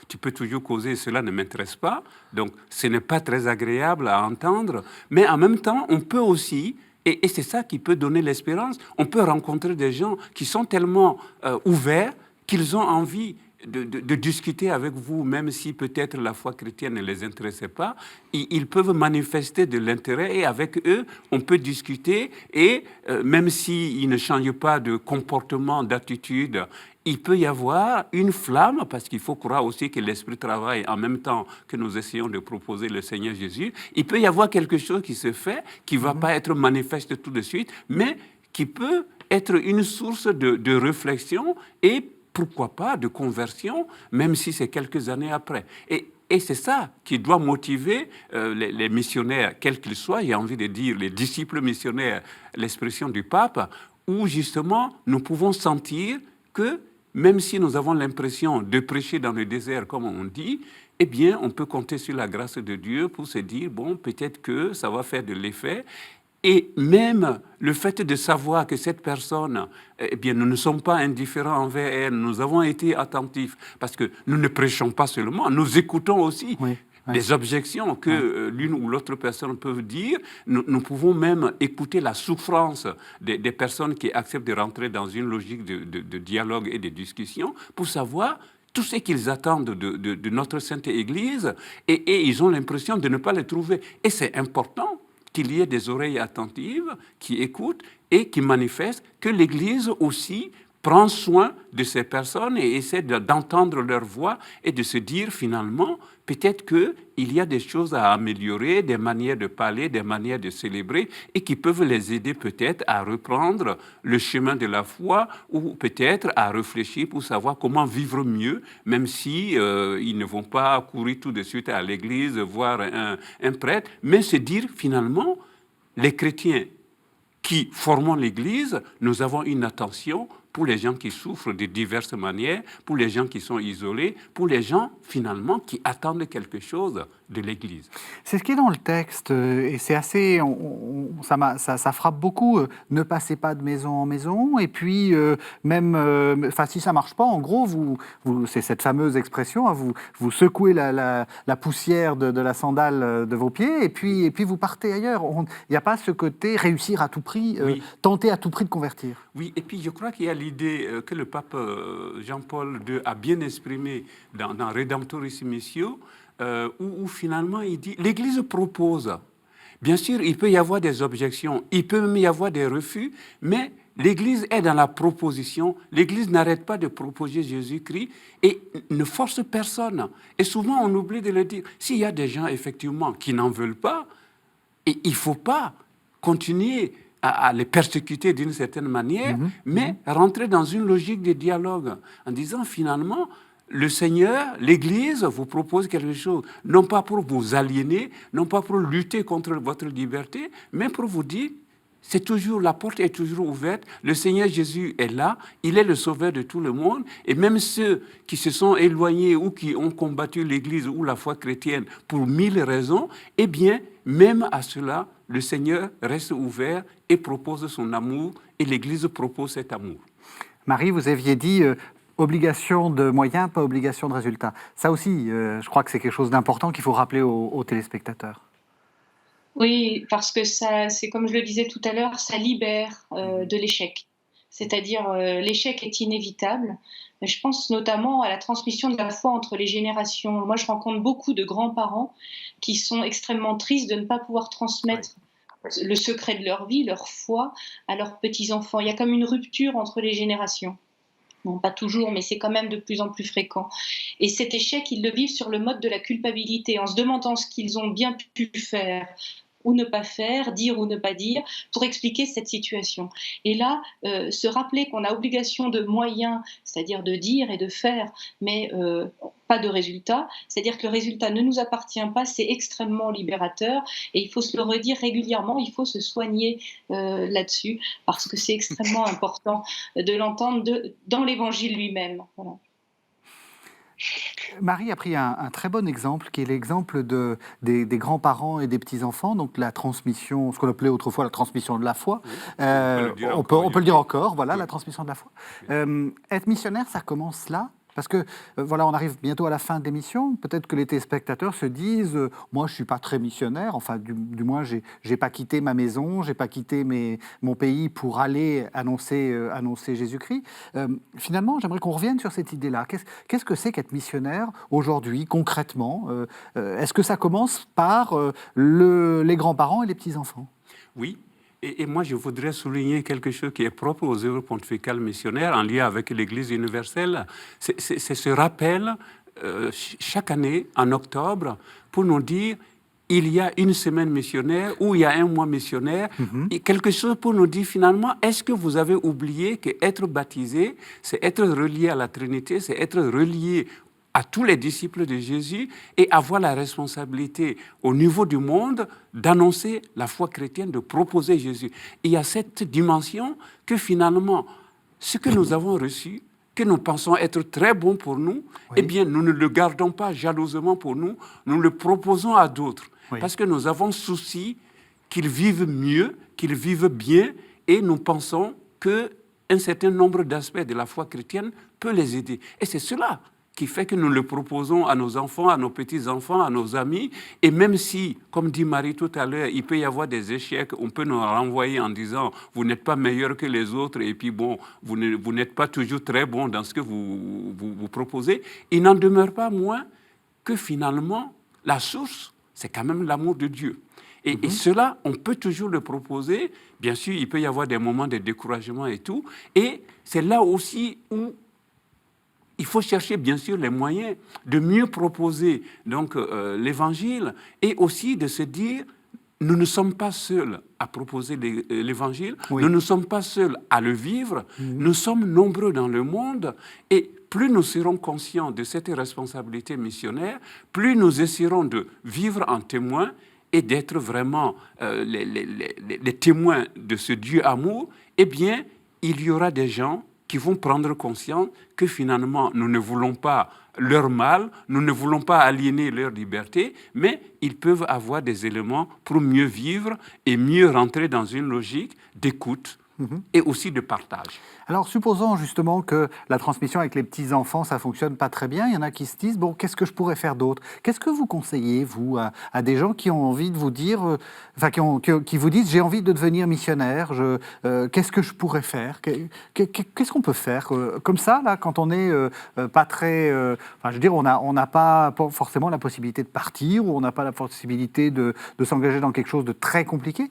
tu peux toujours causer, cela ne m'intéresse pas. Donc, ce n'est pas très agréable à entendre. Mais en même temps, on peut aussi... Et c'est ça qui peut donner l'espérance. On peut rencontrer des gens qui sont tellement ouverts qu'ils ont envie de discuter avec vous, même si peut-être la foi chrétienne ne les intéressait pas. Ils peuvent manifester de l'intérêt et avec eux, on peut discuter et même s'ils ne changent pas de comportement, d'attitude, il peut y avoir une flamme, parce qu'il faut croire aussi que l'Esprit travaille en même temps que nous essayons de proposer le Seigneur Jésus. Il peut y avoir quelque chose qui se fait, qui ne va pas être manifeste tout de suite, mais qui peut être une source de réflexion et pourquoi pas de conversion, même si c'est quelques années après. Et c'est ça qui doit motiver les missionnaires, quels qu'ils soient, j'ai envie de dire les disciples missionnaires, l'expression du pape, où justement nous pouvons sentir que même si nous avons l'impression de prêcher dans le désert, comme on dit, eh bien, on peut compter sur la grâce de Dieu pour se dire, peut-être que ça va faire de l'effet. Et même le fait de savoir que cette personne, nous ne sommes pas indifférents envers elle, nous avons été attentifs, parce que nous ne prêchons pas seulement, nous écoutons aussi. Oui. Les objections que l'une ou l'autre personne peut dire, nous pouvons même écouter la souffrance des personnes qui acceptent de rentrer dans une logique de dialogue et de discussion pour savoir tout ce qu'ils attendent de notre Sainte Église et ils ont l'impression de ne pas les trouver. Et c'est important qu'il y ait des oreilles attentives qui écoutent et qui manifestent que l'Église aussi prend soin de ces personnes et essaie d'entendre leur voix et de se dire finalement, peut-être qu'il y a des choses à améliorer, des manières de parler, des manières de célébrer et qui peuvent les aider peut-être à reprendre le chemin de la foi ou peut-être à réfléchir pour savoir comment vivre mieux, même si ils ne vont pas courir tout de suite à l'église, voir un prêtre, mais se dire finalement, les chrétiens qui formons l'Église, nous avons une attention pour les gens qui souffrent de diverses manières, pour les gens qui sont isolés, pour les gens, finalement, qui attendent quelque chose de l'Église. C'est ce qui est dans le texte, et c'est assez, ça frappe beaucoup. Ne passez pas de maison en maison, et puis si ça marche pas, en gros, c'est cette fameuse expression, hein, vous secouez la poussière de la sandale de vos pieds, et puis vous partez ailleurs. Il n'y a pas ce côté réussir à tout prix, tenter à tout prix de convertir. Oui, et puis je crois qu'il y a l'idée que le pape Jean-Paul II a bien exprimée dans Redemptoris Missio, où finalement il dit, l'Église propose. Bien sûr, il peut y avoir des objections, il peut même y avoir des refus, mais l'Église est dans la proposition. L'Église n'arrête pas de proposer Jésus-Christ et ne force personne. Et souvent, on oublie de le dire. S'il y a des gens, effectivement, qui n'en veulent pas, et il ne faut pas continuer à les persécuter d'une certaine manière, mais rentrer dans une logique de dialogue en disant, finalement, le Seigneur, l'Église vous propose quelque chose, non pas pour vous aliéner, non pas pour lutter contre votre liberté, mais pour vous dire, la porte est toujours ouverte, le Seigneur Jésus est là, il est le sauveur de tout le monde, et même ceux qui se sont éloignés ou qui ont combattu l'Église ou la foi chrétienne pour 1000 raisons, eh bien, même à cela, le Seigneur reste ouvert et propose son amour, et l'Église propose cet amour. Marie, vous aviez dit obligation de moyens, pas obligation de résultats. Ça aussi, je crois que c'est quelque chose d'important qu'il faut rappeler aux téléspectateurs. Oui, parce que ça, c'est comme je le disais tout à l'heure, ça libère de l'échec. C'est-à-dire, l'échec est inévitable. Je pense notamment à la transmission de la foi entre les générations. Moi, je rencontre beaucoup de grands-parents qui sont extrêmement tristes de ne pas pouvoir transmettre le secret de leur vie, leur foi, à leurs petits-enfants. Il y a comme une rupture entre les générations. Bon, pas toujours, mais c'est quand même de plus en plus fréquent. Et cet échec, ils le vivent sur le mode de la culpabilité, en se demandant ce qu'ils ont bien pu faire ou ne pas faire, dire ou ne pas dire, pour expliquer cette situation. Et là, se rappeler qu'on a obligation de moyens, c'est-à-dire de dire et de faire, mais pas de résultat, c'est-à-dire que le résultat ne nous appartient pas, c'est extrêmement libérateur, et il faut se le redire régulièrement, il faut se soigner là-dessus, parce que c'est extrêmement important de l'entendre dans l'Évangile lui-même. Voilà. Marie a pris un très bon exemple, qui est l'exemple des grands-parents et des petits-enfants, donc la transmission, ce qu'on appelait autrefois la transmission de la foi. On peut le dire encore, voilà, la transmission de la foi. Être missionnaire, ça commence là. Parce que, voilà, on arrive bientôt à la fin de l'émission. Peut-être que les téléspectateurs se disent moi, je ne suis pas très missionnaire. Enfin, du moins, je n'ai pas quitté ma maison, je n'ai pas quitté mon pays pour aller annoncer Jésus-Christ. Finalement, j'aimerais qu'on revienne sur cette idée-là. Qu'est-ce que c'est qu'être missionnaire aujourd'hui, concrètement? Est-ce que ça commence par les grands-parents et les petits-enfants? Oui. Et moi, je voudrais souligner quelque chose qui est propre aux œuvres pontificales missionnaires en lien avec l'Église universelle. C'est ce rappel chaque année, en octobre, pour nous dire il y a une semaine missionnaire ou il y a un mois missionnaire, et quelque chose pour nous dire finalement, est-ce que vous avez oublié qu'être baptisé, c'est être relié à la Trinité, c'est être relié à tous les disciples de Jésus et avoir la responsabilité au niveau du monde d'annoncer la foi chrétienne, de proposer Jésus. Il y a cette dimension que finalement, ce que nous avons reçu, que nous pensons être très bon pour nous, eh bien, nous ne le gardons pas jalousement pour nous, nous le proposons à d'autres. Parce que nous avons souci qu'ils vivent mieux, qu'ils vivent bien, et nous pensons qu'un certain nombre d'aspects de la foi chrétienne peut les aider. Et c'est cela qui fait que nous le proposons à nos enfants, à nos petits-enfants, à nos amis. Et même si, comme dit Marie tout à l'heure, il peut y avoir des échecs, on peut nous renvoyer en disant « vous n'êtes pas meilleur que les autres et puis bon, vous n'êtes pas toujours très bon dans ce que vous proposez », il n'en demeure pas moins que finalement, la source, c'est quand même l'amour de Dieu. Et cela, on peut toujours le proposer. Bien sûr, il peut y avoir des moments de découragement et tout. Et c'est là aussi où il faut chercher, bien sûr, les moyens de mieux proposer donc, l'Évangile et aussi de se dire, nous ne sommes pas seuls à proposer l'Évangile, nous ne sommes pas seuls à le vivre, nous sommes nombreux dans le monde et plus nous serons conscients de cette responsabilité missionnaire, plus nous essaierons de vivre en témoin et d'être vraiment les témoins de ce Dieu amour, eh bien, il y aura des gens qui vont prendre conscience que finalement, nous ne voulons pas leur mal, nous ne voulons pas aliéner leur liberté, mais ils peuvent avoir des éléments pour mieux vivre et mieux rentrer dans une logique d'écoute et aussi de partage. Alors, supposons justement que la transmission avec les petits-enfants, ça ne fonctionne pas très bien. Il y en a qui se disent, bon, qu'est-ce que je pourrais faire d'autre? Qu'est-ce que vous conseillez, vous, à des gens qui ont envie de vous dire, qui vous disent, j'ai envie de devenir missionnaire, qu'est-ce que je pourrais faire? Qu'est-ce qu'on peut faire? Comme ça, là, quand on n'est pas très... je veux dire, on n'a pas forcément la possibilité de partir, ou on n'a pas la possibilité de s'engager dans quelque chose de très compliqué.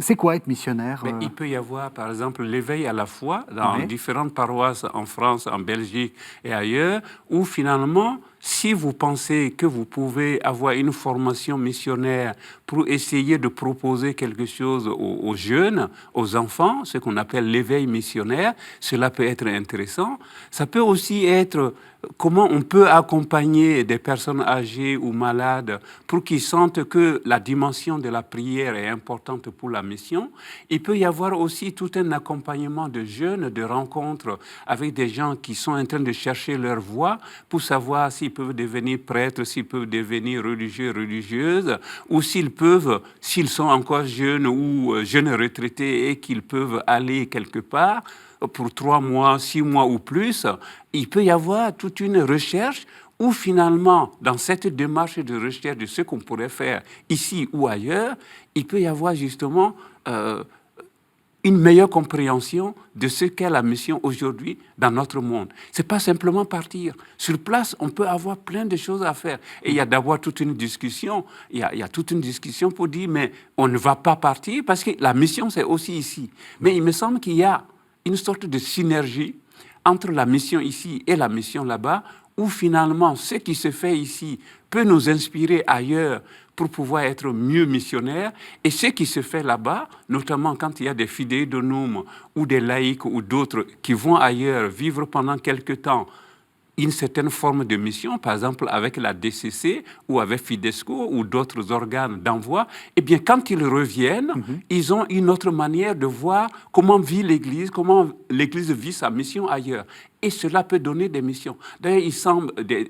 C'est quoi être missionnaire? Mais il peut y avoir, par exemple, l'éveil à la foi dans différentes paroisses en France, en Belgique et ailleurs, où finalement, si vous pensez que vous pouvez avoir une formation missionnaire pour essayer de proposer quelque chose aux jeunes, aux enfants, ce qu'on appelle l'éveil missionnaire, cela peut être intéressant. Ça peut aussi être comment on peut accompagner des personnes âgées ou malades pour qu'ils sentent que la dimension de la prière est importante pour la mission. Il peut y avoir aussi tout un accompagnement de jeunes, de rencontres avec des gens qui sont en train de chercher leur voie pour savoir s'ils peuvent devenir prêtres, s'ils peuvent devenir religieux, religieuses, ou s'ils sont encore jeunes ou jeunes retraités et qu'ils peuvent aller quelque part pour 3 mois, 6 mois ou plus. Il peut y avoir toute une recherche où finalement, dans cette démarche de recherche de ce qu'on pourrait faire ici ou ailleurs, il peut y avoir justement une meilleure compréhension de ce qu'est la mission aujourd'hui dans notre monde. Ce n'est pas simplement partir. Sur place, on peut avoir plein de choses à faire. Et il y a d'abord toute une discussion. Il y a toute une discussion pour dire, mais on ne va pas partir parce que la mission, c'est aussi ici. Mais il me semble qu'il y a une sorte de synergie entre la mission ici et la mission là-bas, où finalement, ce qui se fait ici peut nous inspirer ailleurs pour pouvoir être mieux missionnaires. Et ce qui se fait là-bas, notamment quand il y a des fidei donum ou des laïcs ou d'autres qui vont ailleurs vivre pendant quelque temps une certaine forme de mission, par exemple avec la DCC ou avec Fidesco ou d'autres organes d'envoi, eh bien quand ils reviennent, ils ont une autre manière de voir comment vit l'Église, comment l'Église vit sa mission ailleurs. Et cela peut donner des missions. D'ailleurs,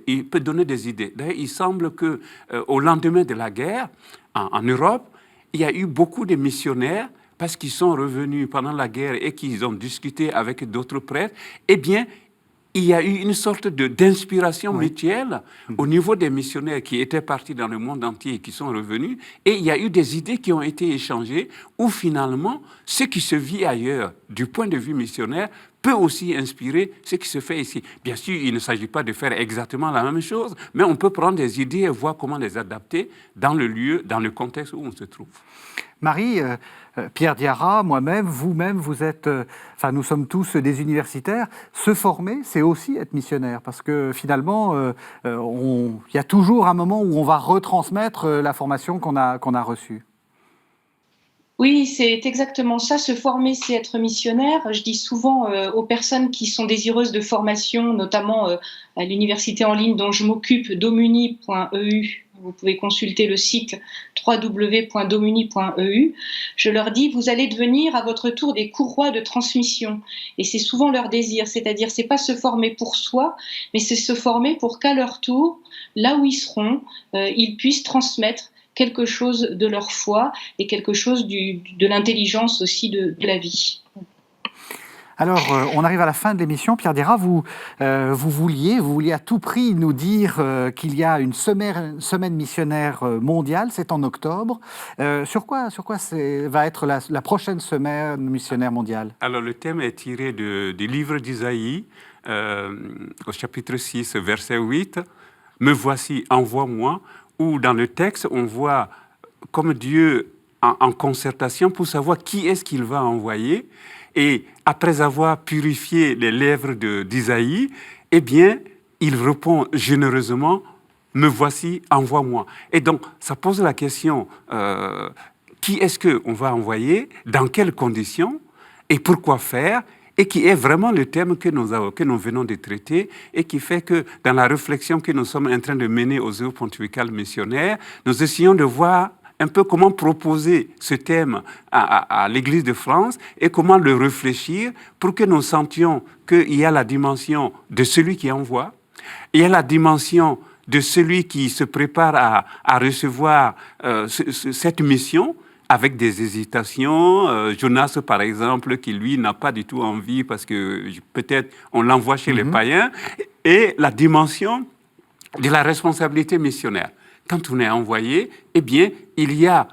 il peut donner des idées. D'ailleurs, il semble qu'au lendemain de la guerre, en Europe, il y a eu beaucoup de missionnaires parce qu'ils sont revenus pendant la guerre et qu'ils ont discuté avec d'autres prêtres. Eh bien, il y a eu une sorte d'inspiration mutuelle au niveau des missionnaires qui étaient partis dans le monde entier et qui sont revenus. Et il y a eu des idées qui ont été échangées où finalement, ce qui se vit ailleurs du point de vue missionnaire peut aussi inspirer ce qui se fait ici. Bien sûr, il ne s'agit pas de faire exactement la même chose, mais on peut prendre des idées et voir comment les adapter dans le lieu, dans le contexte où on se trouve. Marie, Pierre Diarra, moi-même, vous-même, vous êtes... nous sommes tous des universitaires. Se former, c'est aussi être missionnaire, parce que finalement, il y a toujours un moment où on va retransmettre la formation qu'on a reçue. Oui, c'est exactement ça. Se former, c'est être missionnaire. Je dis souvent aux personnes qui sont désireuses de formation, notamment à l'université en ligne dont je m'occupe, domuni.eu, vous pouvez consulter le site www.domuni.eu, je leur dis, vous allez devenir à votre tour des courroies de transmission. Et c'est souvent leur désir, c'est-à-dire c'est pas se former pour soi, mais c'est se former pour qu'à leur tour, là où ils seront, ils puissent transmettre quelque chose de leur foi et quelque chose de l'intelligence aussi de la vie. Alors, on arrive à la fin de l'émission. Pierre Diarra, vous vouliez à tout prix nous dire qu'il y a une semaine missionnaire mondiale, c'est en octobre. Sur quoi va être la prochaine semaine missionnaire mondiale? Alors, le thème est tiré du livre d'Isaïe, au chapitre 6, verset 8. « Me voici, envoie-moi », où dans le texte, on voit comme Dieu en concertation pour savoir qui est-ce qu'il va envoyer. Et après avoir purifié les lèvres d'Isaïe, eh bien, il répond généreusement, « Me voici, envoie-moi ». Et donc, ça pose la question, qui est-ce qu'on va envoyer, dans quelles conditions, et pourquoi faire, et qui est vraiment le thème que nous venons de traiter, et qui fait que dans la réflexion que nous sommes en train de mener aux œuvres pontificales missionnaires, nous essayons de voir un peu comment proposer ce thème à l'Église de France et comment le réfléchir pour que nous sentions qu'il y a la dimension de celui qui envoie, il y a la dimension de celui qui se prépare à recevoir cette mission, avec des hésitations. Jonas, par exemple, qui lui n'a pas du tout envie parce que peut-être on l'envoie chez les païens. Et la dimension de la responsabilité missionnaire. Quand on est envoyé, eh bien, il y a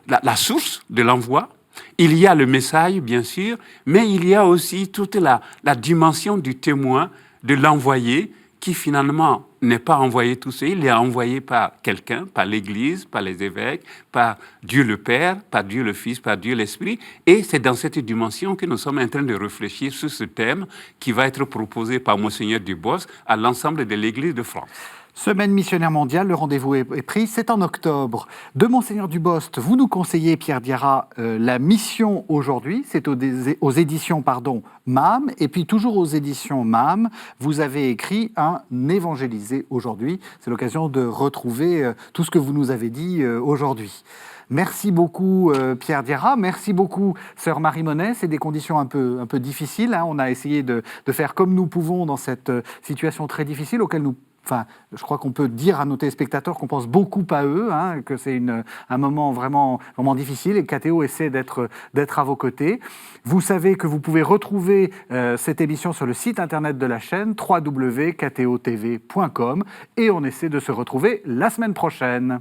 la source de l'envoi, il y a le message, bien sûr, mais il y a aussi toute la dimension du témoin, de l'envoyé, qui finalement n'est pas envoyé tout seul, il est envoyé par quelqu'un, par l'Église, par les évêques, par Dieu le Père, par Dieu le Fils, par Dieu l'Esprit. Et c'est dans cette dimension que nous sommes en train de réfléchir sur ce thème qui va être proposé par Monseigneur Dubos à l'ensemble de l'Église de France. Semaine missionnaire mondiale, le rendez-vous est pris, c'est en octobre. De Monseigneur Dubost, vous nous conseillez, Pierre Diarra, la mission aujourd'hui, c'est aux éditions MAM, et puis toujours aux éditions MAM, vous avez écrit un évangélisé aujourd'hui. C'est l'occasion de retrouver tout ce que vous nous avez dit aujourd'hui. Merci beaucoup Pierre Diarra, merci beaucoup Sœur Marie Monet. C'est des conditions un peu difficiles, hein. On a essayé de faire comme nous pouvons dans cette situation très difficile auquel je crois qu'on peut dire à nos téléspectateurs qu'on pense beaucoup à eux, hein, que c'est un moment vraiment difficile et KTO essaie d'être à vos côtés. Vous savez que vous pouvez retrouver cette émission sur le site internet de la chaîne www.ktotv.com et on essaie de se retrouver la semaine prochaine.